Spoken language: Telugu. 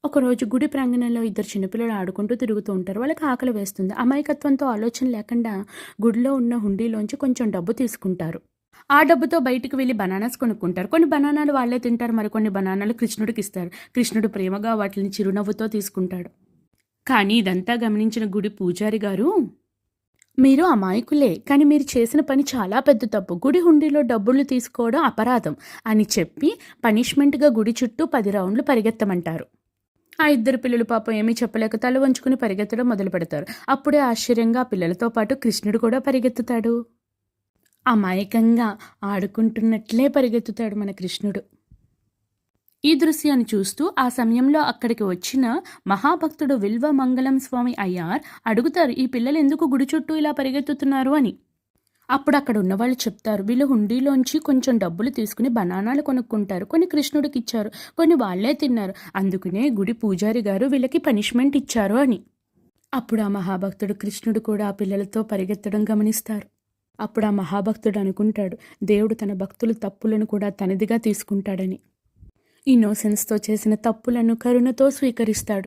ఒకరోజు గుడి ప్రాంగణంలో ఇద్దరు చిన్నపిల్లలు ఆడుకుంటూ తిరుగుతూ ఉంటారు. వాళ్ళకి ఆకలి వేస్తుంది. అమాయకత్వంతో ఆలోచన లేకుండా గుడిలో ఉన్న హుండీలోంచి కొంచెం డబ్బు తీసుకుంటారు. ఆ డబ్బుతో బయటికి వెళ్లి బనానాస్ కొనుక్కుంటారు. కొన్ని బనానాలు వాళ్ళే తింటారు. మరికొన్ని బనానాలు కృష్ణుడికిస్తారు. కృష్ణుడు ప్రేమగా వాటిని చిరునవ్వుతో తీసుకుంటాడు. కానీ ఇదంతా గమనించిన గుడి పూజారి గారు, మీరు అమాయకులే, కానీ మీరు చేసిన పని చాలా పెద్ద తప్పు. గుడి హుండీలో డబ్బులు తీసుకోవడం అపరాధం అని చెప్పి పనిష్మెంట్గా గుడి చుట్టూ 10 రౌండ్లు పరిగెత్తమంటారు. ఆ ఇద్దరు పిల్లలు పాపం ఏమీ చెప్పలేక తల వంచుకుని పరిగెత్తడం మొదలు పెడతారు. అప్పుడే ఆశ్చర్యంగా ఆ పిల్లలతో పాటు కృష్ణుడు కూడా పరిగెత్తుతాడు. అమాయకంగా ఆడుకుంటున్నట్లే పరిగెత్తుతాడు మన కృష్ణుడు. ఈ దృశ్యాన్ని చూస్తూ ఆ సమయంలో అక్కడికి వచ్చిన మహాభక్తుడు విల్వ మంగళం స్వామి అయ్యార్ అడుగుతారు, ఈ పిల్లలు ఎందుకు గుడి చుట్టూ ఇలా పరిగెత్తుతున్నారు అని. అప్పుడు అక్కడ ఉన్నవాళ్ళు చెప్తారు, వీళ్ళు హుండీలోంచి కొంచెం డబ్బులు తీసుకుని బనానాలు కొనుక్కుంటారు. కొన్ని కృష్ణుడికి ఇచ్చారు, కొన్ని వాళ్లే తిన్నారు. అందుకనే గుడి పూజారి గారు వీళ్ళకి పనిష్మెంట్ ఇచ్చారు అని. అప్పుడు ఆ మహాభక్తుడు కృష్ణుడు కూడా ఆ పిల్లలతో పరిగెత్తడం గమనిస్తారు. అప్పుడు ఆ మహాభక్తుడు అనుకుంటాడు, దేవుడు తన భక్తుల తప్పులను కూడా తనదిగా తీసుకుంటాడని. ఇన్నోసెన్స్తో చేసిన తప్పులను కరుణతో స్వీకరిస్తాడు.